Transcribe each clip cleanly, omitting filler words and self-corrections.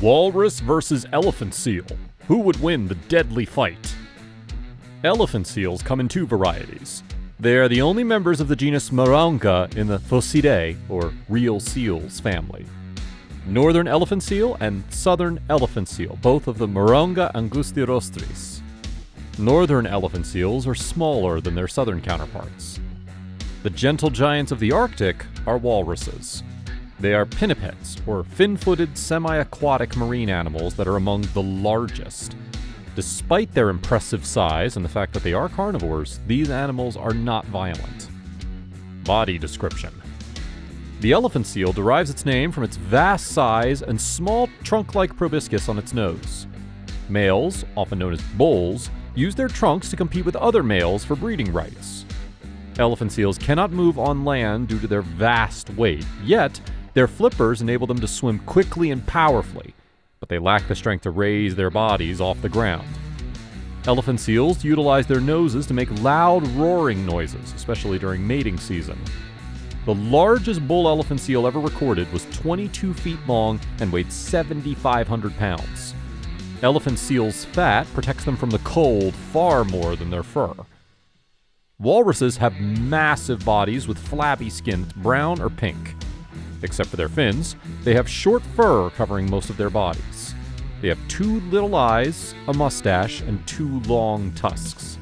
Walrus versus elephant seal. Who would win the deadly fight? Elephant seals come in two varieties. They are the only members of the genus Mirounga in the Phocidae, or real seals, family. Northern elephant seal and southern elephant seal, both of the Mirounga angustirostris. Northern elephant seals are smaller than their southern counterparts. The gentle giants of the Arctic are walruses. They are pinnipeds, or fin-footed semiaquatic marine animals that are among the largest. Despite their impressive size and the fact that they are carnivores, these animals are not violent. Body description. The elephant seal derives its name from its vast size and small trunk-like proboscis on its nose. Males, often known as bulls, use their trunks to compete with other males for breeding rights. Elephant seals cannot move on land due to their vast weight, yet their flippers enable them to swim quickly and powerfully, but they lack the strength to raise their bodies off the ground. Elephant seals utilize their noses to make loud roaring noises, especially during mating season. The largest bull elephant seal ever recorded was 22 feet long and weighed 7,500 pounds. Elephant seals' fat protects them from the cold far more than their fur. Walruses have massive bodies with flabby skin that's brown or pink. Except for their fins, they have short fur covering most of their bodies. They have two little eyes, a mustache, and two long tusks.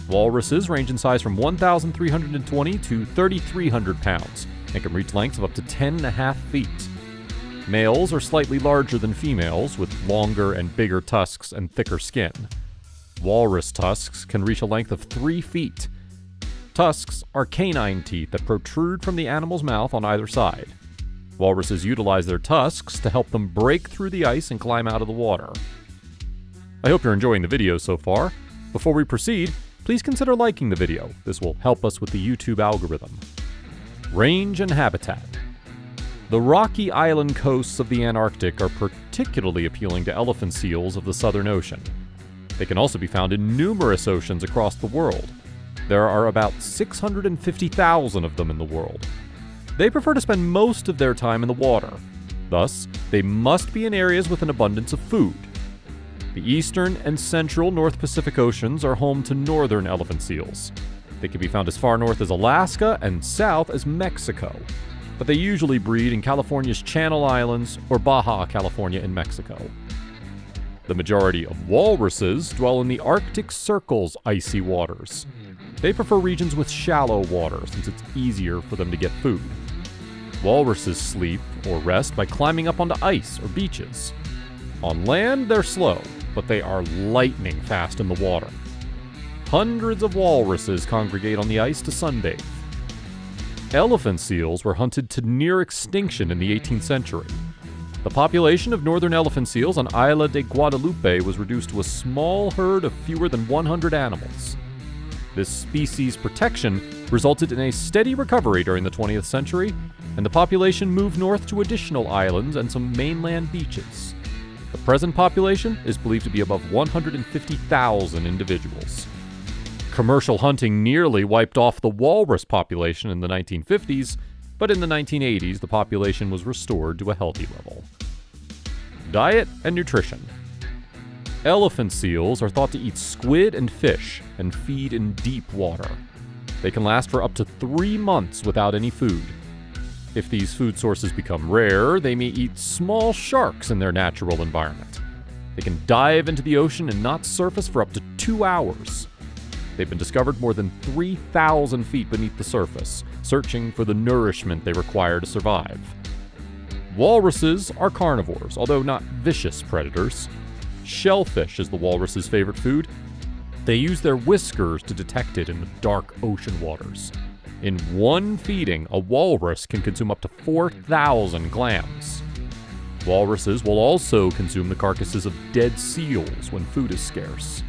Walruses range in size from 1,320 to 3,300 pounds and can reach lengths of up to 10.5 feet. Males are slightly larger than females, with longer and bigger tusks and thicker skin. Walrus tusks can reach a length of 3 feet. Tusks are canine teeth that protrude from the animal's mouth on either side. Walruses utilize their tusks to help them break through the ice and climb out of the water. I hope you're enjoying the video so far. Before we proceed, please consider liking the video. This will help us with the YouTube algorithm. Range and habitat. The rocky island coasts of the Antarctic are particularly appealing to elephant seals of the Southern Ocean. They can also be found in numerous oceans across the world. There are about 650,000 of them in the world. They prefer to spend most of their time in the water. Thus, they must be in areas with an abundance of food. The eastern and central North Pacific Oceans are home to northern elephant seals. They can be found as far north as Alaska and south as Mexico, but they usually breed in California's Channel Islands or Baja California in Mexico. The majority of walruses dwell in the Arctic Circle's icy waters. They prefer regions with shallow water since it's easier for them to get food. Walruses sleep or rest by climbing up onto ice or beaches. On land, they're slow, but they are lightning fast in the water. Hundreds of walruses congregate on the ice to sunbathe. Elephant seals were hunted to near extinction in the 18th century. The population of northern elephant seals on Isla de Guadalupe was reduced to a small herd of fewer than 100 animals. This species protection resulted in a steady recovery during the 20th century, and the population moved north to additional islands and some mainland beaches. The present population is believed to be above 150,000 individuals. Commercial hunting nearly wiped off the walrus population in the 1950s, but in the 1980s the population was restored to a healthy level. Diet and nutrition. Elephant seals are thought to eat squid and fish and feed in deep water. They can last for up to 3 months without any food. If these food sources become rare, they may eat small sharks in their natural environment. They can dive into the ocean and not surface for up to 2 hours. They've been discovered more than 3,000 feet beneath the surface, searching for the nourishment they require to survive. Walruses are carnivores, although not vicious predators. Shellfish is the walrus's favorite food. They use their whiskers to detect it in the dark ocean waters. In one feeding, a walrus can consume up to 4,000 clams. Walruses will also consume the carcasses of dead seals when food is scarce.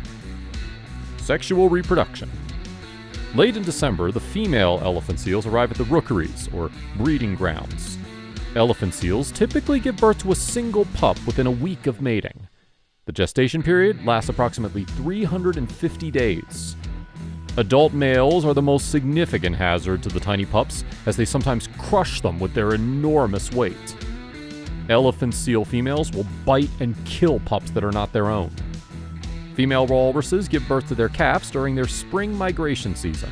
Sexual reproduction. Late in December, the female elephant seals arrive at the rookeries, or breeding grounds. Elephant seals typically give birth to a single pup within a week of mating. The gestation period lasts approximately 350 days. Adult males are the most significant hazard to the tiny pups, as they sometimes crush them with their enormous weight. Elephant seal females will bite and kill pups that are not their own. Female walruses give birth to their calves during their spring migration season.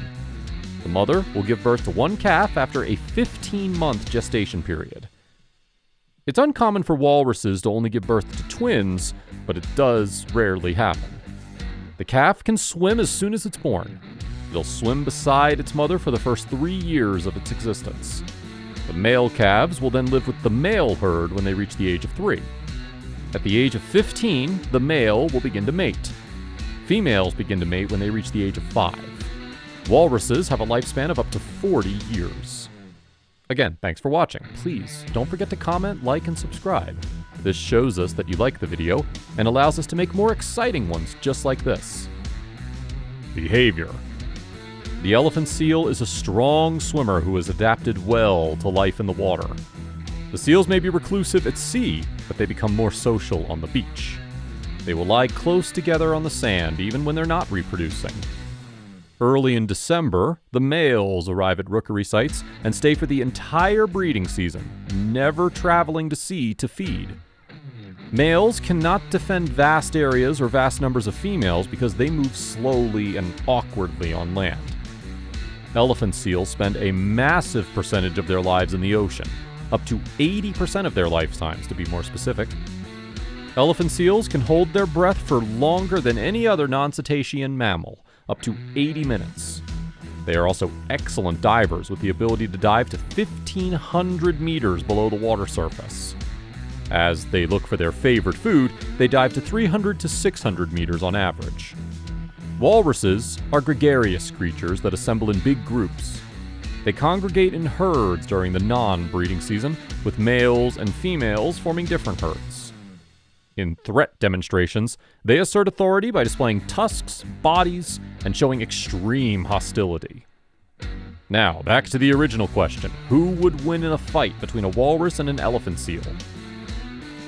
The mother will give birth to one calf after a 15-month gestation period. It's uncommon for walruses to only give birth to twins, but it does rarely happen. The calf can swim as soon as it's born. It'll swim beside its mother for the first 3 years of its existence. The male calves will then live with the male herd when they reach the age of 3. At the age of 15, the male will begin to mate. Females begin to mate when they reach the age of 5. Walruses have a lifespan of up to 40 years. Again, thanks for watching. Please don't forget to comment, like, and subscribe. This shows us that you like the video and allows us to make more exciting ones just like this. Behavior. The elephant seal is a strong swimmer who has adapted well to life in the water. The seals may be reclusive at sea, but they become more social on the beach. They will lie close together on the sand even when they're not reproducing. Early in December, the males arrive at rookery sites and stay for the entire breeding season, never traveling to sea to feed. Males cannot defend vast areas or vast numbers of females because they move slowly and awkwardly on land. Elephant seals spend a massive percentage of their lives in the ocean, up to 80% of their lifetimes to be more specific. Elephant seals can hold their breath for longer than any other non-cetacean mammal, up to 80 minutes. They are also excellent divers with the ability to dive to 1,500 meters below the water surface. As they look for their favorite food, they dive to 300 to 600 meters on average. Walruses are gregarious creatures that assemble in big groups. They congregate in herds during the non-breeding season, with males and females forming different herds. In threat demonstrations, they assert authority by displaying tusks, bodies, and showing extreme hostility. Now, back to the original question. Who would win in a fight between a walrus and an elephant seal?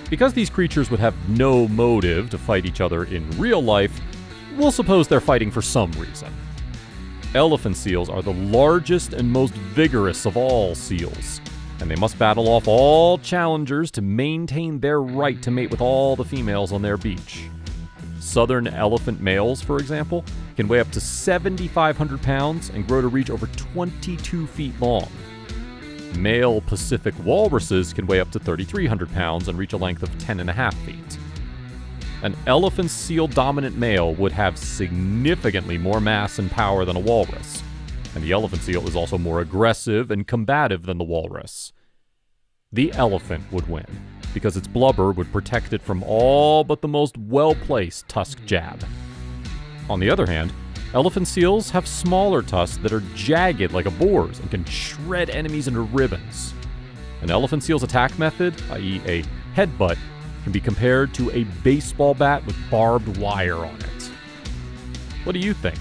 Because these creatures would have no motive to fight each other in real life, we'll suppose they're fighting for some reason. Elephant seals are the largest and most vigorous of all seals, and they must battle off all challengers to maintain their right to mate with all the females on their beach. Southern elephant males, for example, can weigh up to 7,500 pounds and grow to reach over 22 feet long. Male Pacific walruses can weigh up to 3,300 pounds and reach a length of 10.5 feet. An elephant seal dominant male would have significantly more mass and power than a walrus, and the elephant seal is also more aggressive and combative than the walrus. The elephant would win, because its blubber would protect it from all but the most well-placed tusk jab. On the other hand, elephant seals have smaller tusks that are jagged like a boar's and can shred enemies into ribbons. An elephant seal's attack method, i.e. a headbutt, can be compared to a baseball bat with barbed wire on it. What do you think?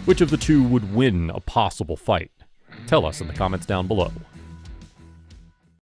Which of the two would win a possible fight? Tell us in the comments down below.